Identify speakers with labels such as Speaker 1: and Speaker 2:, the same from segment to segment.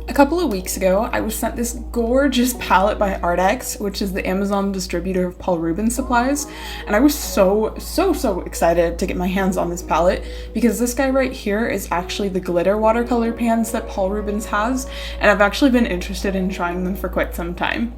Speaker 1: A couple of weeks ago, I was sent this gorgeous palette by ArtX, which is the Amazon distributor of Paul Rubens supplies, and I was so excited to get my hands on this palette because this guy right here is actually the glitter watercolor pans that Paul Rubens has, and I've actually been interested in trying them for quite some time.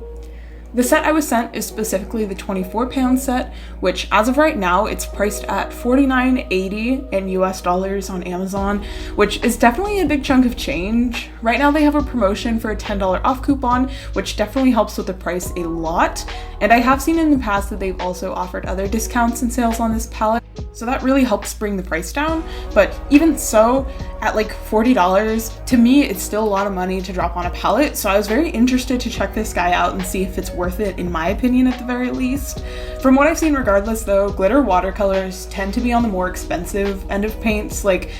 Speaker 1: The set I was sent is specifically the 24 pan set, which as of right now, it's priced at $49.80 in US dollars on Amazon, which is definitely a big chunk of change. Right now they have a promotion for a $10 off coupon, which definitely helps with the price a lot. And I have seen in the past that they've also offered other discounts and sales on this palette, so that really helps bring the price down. But even so, at like $40, to me, it's still a lot of money to drop on a palette. So I was very interested to check this guy out and see if it's worth it, in my opinion, at the very least. From what I've seen regardless though, glitter watercolors tend to be on the more expensive end of paints. Like,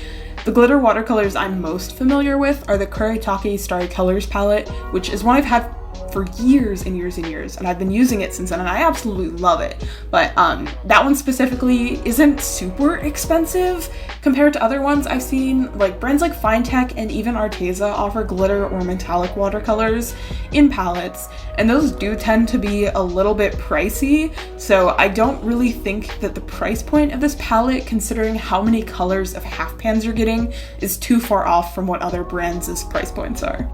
Speaker 1: the glitter watercolors I'm most familiar with are the Kuretake Starry Colors palette, which is one I've had for years and years and years, and I've been using it since then, and I absolutely love it. But that one specifically isn't super expensive compared to other ones I've seen. Like, brands like Finetech and even Arteza offer glitter or metallic watercolors in palettes, and those do tend to be a little bit pricey, so I don't really think that the price point of this palette, considering how many colors of half pans you're getting, is too far off from what other brands' price points are.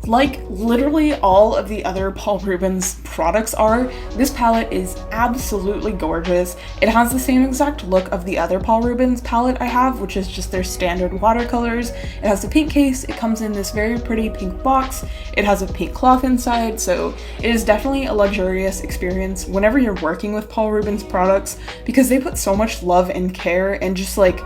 Speaker 1: Like literally all of the other Paul Rubens products are, this palette is absolutely gorgeous. It has the same exact look of the other Paul Rubens palette I have, which is just their standard watercolors. It has the pink case, it comes in this very pretty pink box, it has a pink cloth inside, so it is definitely a luxurious experience whenever you're working with Paul Rubens products, because they put so much love and care and just like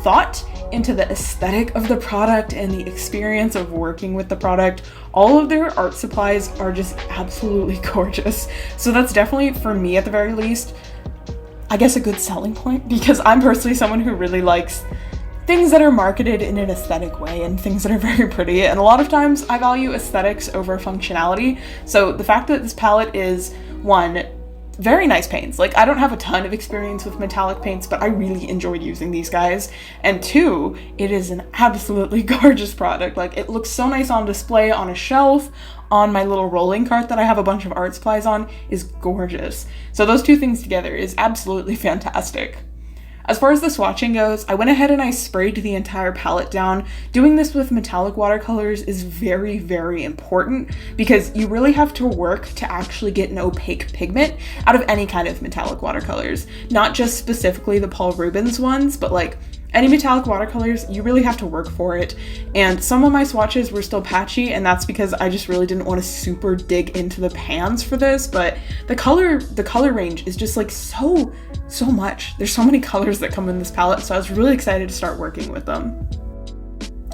Speaker 1: thought into the aesthetic of the product and the experience of working with the product. All of their art supplies are just absolutely gorgeous. So that's definitely, for me at the very least, I guess a good selling point, because I'm personally someone who really likes things that are marketed in an aesthetic way and things that are very pretty. And a lot of times I value aesthetics over functionality. So the fact that this palette is, one, very nice paints. Like, I don't have a ton of experience with metallic paints, but I really enjoyed using these guys. And two, it is an absolutely gorgeous product. Like, it looks so nice on display on a shelf, on my little rolling cart that I have a bunch of art supplies on is gorgeous. So those two things together is absolutely fantastic. As far as the swatching goes, I went ahead and I sprayed the entire palette down. Doing this with metallic watercolors is very important because you really have to work to actually get an opaque pigment out of any kind of metallic watercolors. Not just specifically the Paul Rubens ones, but like any metallic watercolors, you really have to work for it. And some of my swatches were still patchy, and that's because I just really didn't want to super dig into the pans for this, but the color range is just like so much. There's so many colors that come in this palette, so I was really excited to start working with them.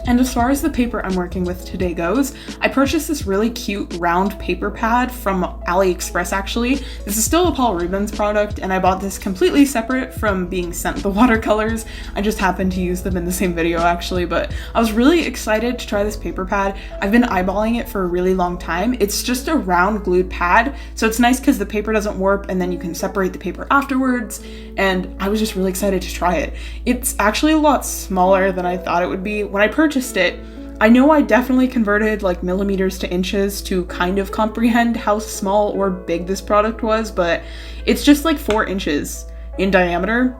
Speaker 1: And as far as the paper I'm working with today goes, I purchased this really cute round paper pad from AliExpress actually. This is still a Paul Rubens product, and I bought this completely separate from being sent the watercolors. I just happened to use them in the same video actually, but I was really excited to try this paper pad. I've been eyeballing it for a really long time. It's just a round glued pad, so it's nice because the paper doesn't warp and then you can separate the paper afterwards, and I was just really excited to try it. It's actually a lot smaller than I thought it would be. When I purchased it, I know I definitely converted like millimeters to inches to kind of comprehend how small or big this product was, but it's just like 4 inches in diameter.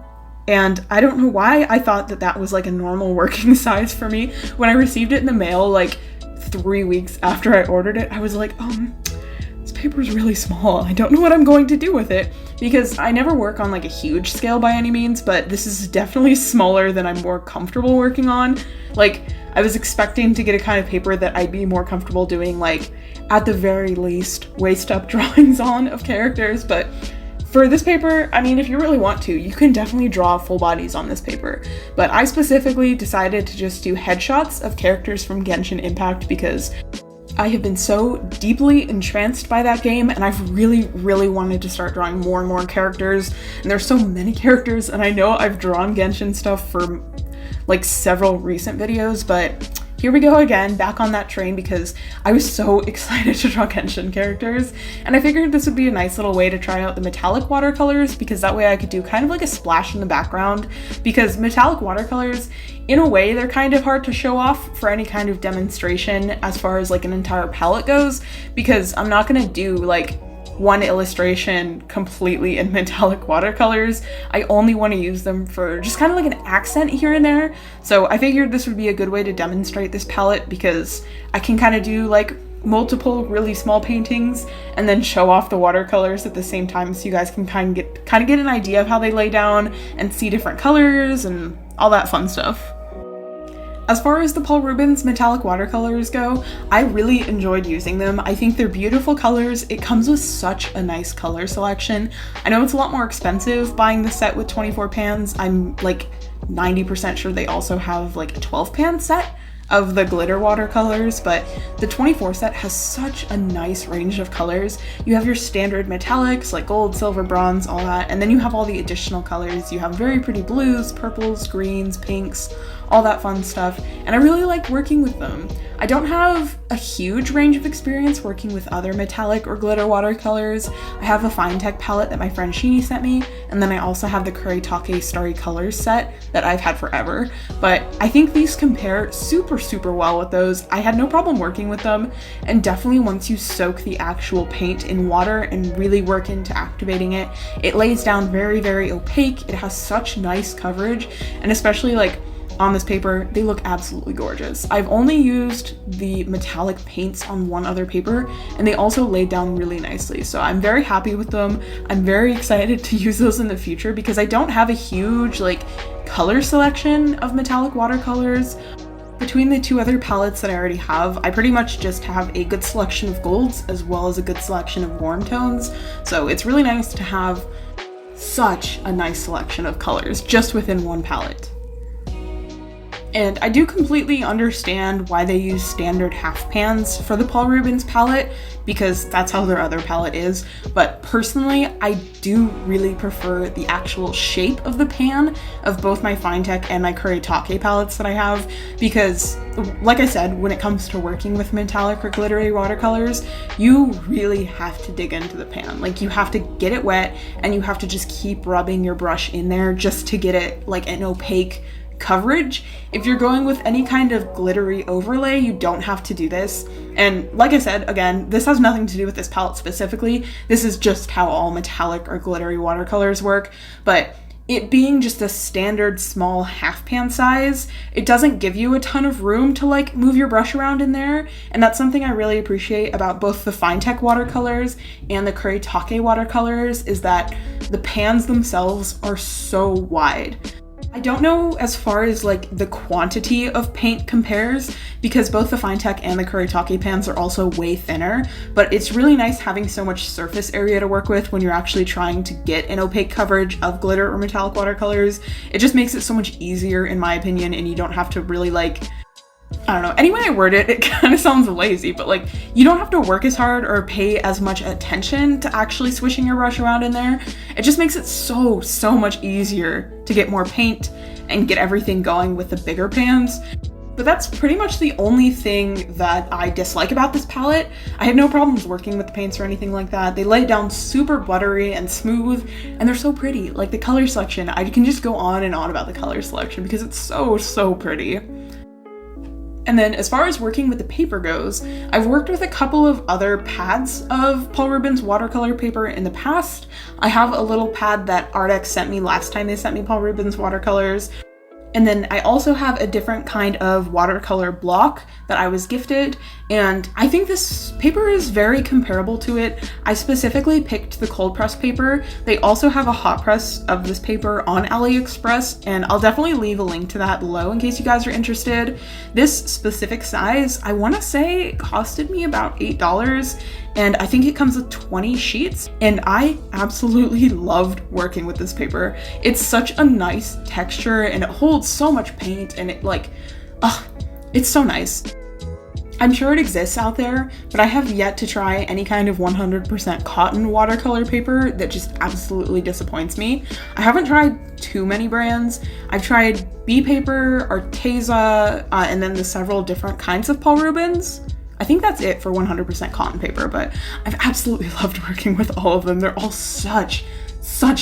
Speaker 1: And I don't know why I thought that that was like a normal working size for me. When I received it in the mail like 3 weeks after I ordered it, I was like, this paper is really small. I don't know what I'm going to do with it, because I never work on like a huge scale by any means, but this is definitely smaller than I'm more comfortable working on. Like, I was expecting to get a kind of paper that I'd be more comfortable doing, like, at the very least, waist up drawings on of characters, but for this paper, I mean, if you really want to, you can definitely draw full bodies on this paper. But I specifically decided to just do headshots of characters from Genshin Impact because I have been so deeply entranced by that game, and I've really wanted to start drawing more and more characters, and there's so many characters, and I know I've drawn Genshin stuff for like several recent videos, but here we go again, back on that train because I was so excited to draw Genshin characters, and I figured this would be a nice little way to try out the metallic watercolors because that way I could do kind of like a splash in the background, because metallic watercolors, in a way, they're kind of hard to show off for any kind of demonstration as far as like an entire palette goes, because I'm not gonna do like one illustration completely in metallic watercolors. I only want to use them for just kind of like an accent here and there. So I figured this would be a good way to demonstrate this palette because I can kind of do like multiple really small paintings and then show off the watercolors at the same time, so you guys can kind of get an idea of how they lay down and see different colors and all that fun stuff. As far as the Paul Rubens metallic watercolors go, I really enjoyed using them. I think they're beautiful colors. It comes with such a nice color selection. I know it's a lot more expensive buying the set with 24 pans. I'm like 90% sure they also have like a 12 pan set of the glitter watercolors, but the 24 set has such a nice range of colors. You have your standard metallics like gold, silver, bronze, all that, and then you have all the additional colors. You have very pretty blues, purples, greens, pinks, all that fun stuff, and I really like working with them. I don't have a huge range of experience working with other metallic or glitter watercolors. I have a Finetech palette that my friend Sheeny sent me, and then I also have the Kuretake Starry Colors set that I've had forever, but I think these compare super well with those. I had no problem working with them, and definitely once you soak the actual paint in water and really work into activating it, it lays down very opaque. It has such nice coverage, and especially like on this paper, they look absolutely gorgeous. I've only used the metallic paints on one other paper, and they also laid down really nicely. So I'm very happy with them. I'm very excited to use those in the future because I don't have a huge like color selection of metallic watercolors. Between the two other palettes that I already have, I pretty much just have a good selection of golds as well as a good selection of warm tones. So it's really nice to have such a nice selection of colors just within one palette. And I do completely understand why they use standard half pans for the Paul Rubens palette, because that's how their other palette is. But personally, I do really prefer the actual shape of the pan of both my Finetech and my Kuretake palettes that I have, because like I said, when it comes to working with metallic or glittery watercolors, you really have to dig into the pan. Like, you have to get it wet and you have to just keep rubbing your brush in there just to get it like an opaque coverage. If you're going with any kind of glittery overlay, you don't have to do this. And like I said, again, this has nothing to do with this palette specifically. This is just how all metallic or glittery watercolors work. But it being just a standard small half pan size, it doesn't give you a ton of room to like move your brush around in there. And that's something I really appreciate about both the Finetech watercolors and the Kuretake watercolors, is that the pans themselves are so wide. I don't know as far as like the quantity of paint compares, because both the Finetech and the Kuretake pans are also way thinner, but it's really nice having so much surface area to work with when you're actually trying to get an opaque coverage of glitter or metallic watercolors. It just makes it so much easier in my opinion, and you don't have to really like, I don't know, any way I word it, it kind of sounds lazy, but like, you don't have to work as hard or pay as much attention to actually swishing your brush around in there. It just makes it so much easier to get more paint and get everything going with the bigger pans. But that's pretty much the only thing that I dislike about this palette. I have no problems working with the paints or anything like that. They lay down super buttery and smooth, and they're so pretty. Like the color selection, I can just go on and on about the color selection because it's so pretty. And then as far as working with the paper goes, I've worked with a couple of other pads of Paul Rubens watercolor paper in the past. I have a little pad that Artex sent me last time they sent me Paul Rubens watercolors. And then I also have a different kind of watercolor block that I was gifted, and I think this paper is very comparable to it. I specifically picked the cold press paper. They also have a hot press of this paper on AliExpress, and I'll definitely leave a link to that below in case you guys are interested. This specific size, I want to say, costed me about $8, and I think it comes with 20 sheets, and I absolutely loved working with this paper. It's such a nice texture, and it holds so much paint, and it like, it's so nice. I'm sure it exists out there, but I have yet to try any kind of 100% cotton watercolor paper that just absolutely disappoints me. I haven't tried too many brands. I've tried Bee Paper, Arteza, and then the several different kinds of Paul Rubens. I think that's it for 100% cotton paper, but I've absolutely loved working with all of them. They're all such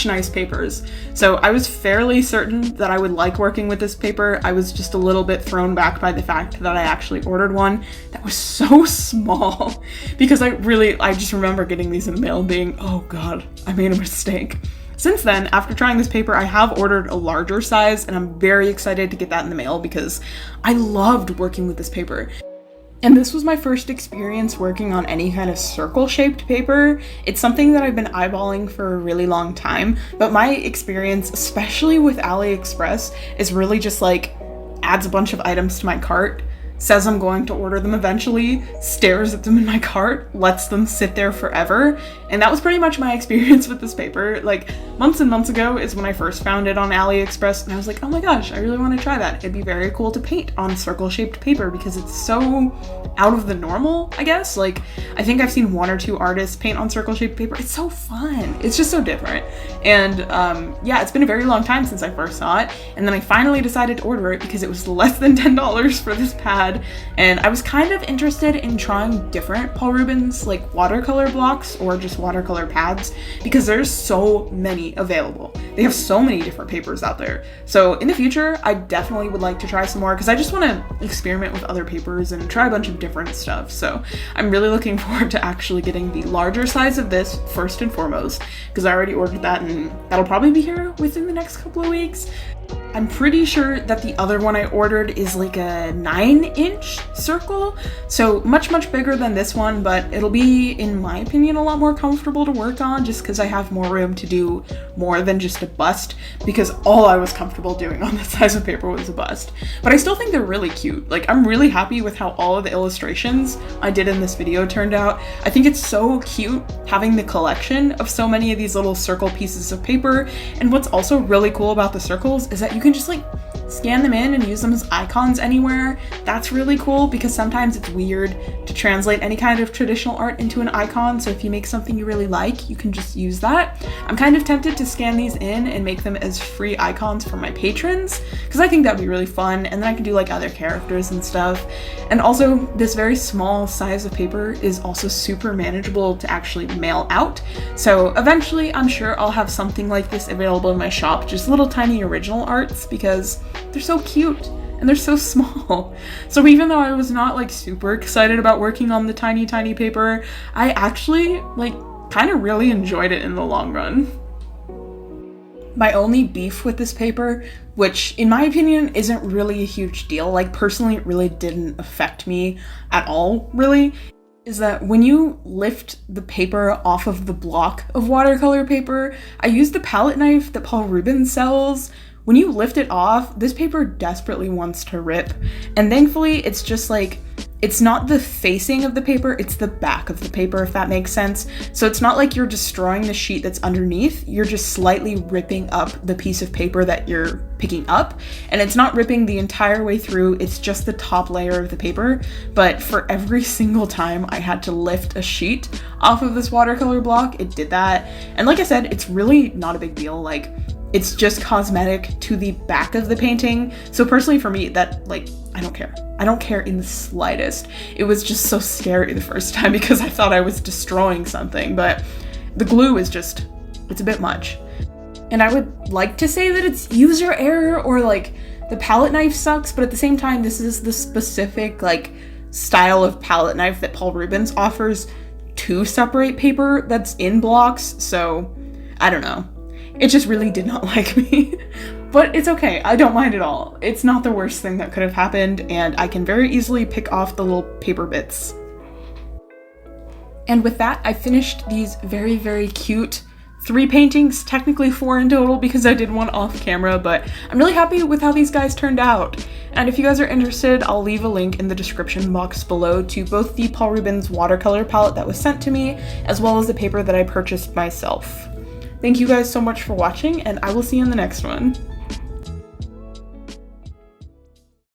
Speaker 1: nice papers. So I was fairly certain that I would like working with this paper. I was just a little bit thrown back by the fact that I actually ordered one that was so small because I just remember getting these in the mail and being, oh god, I made a mistake. Since then, after trying this paper, I have ordered a larger size and I'm very excited to get that in the mail because I loved working with this paper. And this was my first experience working on any kind of circle-shaped paper. It's something that I've been eyeballing for a really long time, but my experience, especially with AliExpress, is really just like adds a bunch of items to my cart, says I'm going to order them eventually, stares at them in my cart, lets them sit there forever, and that was pretty much my experience with this paper. Like, months and months ago is when I first found it on AliExpress, and I was like, oh my gosh, I really want to try that. It'd be very cool to paint on circle-shaped paper because it's so out of the normal, I guess. Like, I think I've seen one or two artists paint on circle-shaped paper. It's so fun. It's just so different. And yeah, it's been a very long time since I first saw it, and then I finally decided to order it because it was less than $10 for this pad, and I was kind of interested in trying different Paul Rubens, like watercolor blocks or just watercolor pads, because there's so many available. They have so many different papers out there. So in the future, I definitely would like to try some more because I just want to experiment with other papers and try a bunch of different stuff. So I'm really looking forward to actually getting the larger size of this first and foremost, because I already ordered that and that'll probably be here within the next couple of weeks. I'm pretty sure that the other one I ordered is like a 9-inch circle, so much bigger than this one, but it'll be, in my opinion, a lot more comfortable to work on just because I have more room to do more than just a bust, because all I was comfortable doing on this size of paper was a bust. But I still think they're really cute. Like, I'm really happy with how all of the illustrations I did in this video turned out. I think it's so cute having the collection of so many of these little circle pieces of paper, and what's also really cool about the circles is that you can just like scan them in and use them as icons anywhere. That's really cool because sometimes it's weird to translate any kind of traditional art into an icon, so if you make something you really like, you can just use that. I'm kind of tempted to scan these in and make them as free icons for my patrons because I think that'd be really fun, and then I can do like other characters and stuff. And also, this very small size of paper is also super manageable to actually mail out, so eventually I'm sure I'll have something like this available in my shop, just little tiny original arts, because they're so cute and they're so small. So even though I was not like super excited about working on the tiny paper, I actually like kind of really enjoyed it in the long run. My only beef with this paper, which in my opinion isn't really a huge deal, like personally it really didn't affect me at all really, is that when you lift the paper off of the block of watercolor paper, I used the palette knife that Paul Rubens sells. When you lift it off, this paper desperately wants to rip. And thankfully, it's just like, it's not the facing of the paper, it's the back of the paper, if that makes sense. So it's not like you're destroying the sheet that's underneath, you're just slightly ripping up the piece of paper that you're picking up. And it's not ripping the entire way through, it's just the top layer of the paper. But for every single time I had to lift a sheet off of this watercolor block, it did that. And like I said, it's really not a big deal. Like, it's just cosmetic to the back of the painting. So personally for me, that, like, I don't care. I don't care in the slightest. It was just so scary the first time because I thought I was destroying something, but the glue is just, it's a bit much. And I would like to say that it's user error or like the palette knife sucks, but at the same time, this is the specific like style of palette knife that Paul Rubens offers to separate paper that's in blocks. So I don't know. It just really did not like me, but it's okay. I don't mind at all. It's not the worst thing that could have happened, and I can very easily pick off the little paper bits. And with that, I finished these very cute 3 paintings, technically 4 in total because I did one off camera, but I'm really happy with how these guys turned out. And if you guys are interested, I'll leave a link in the description box below to both the Paul Rubens watercolor palette that was sent to me, as well as the paper that I purchased myself. Thank you guys so much for watching, and I will see you in the next one.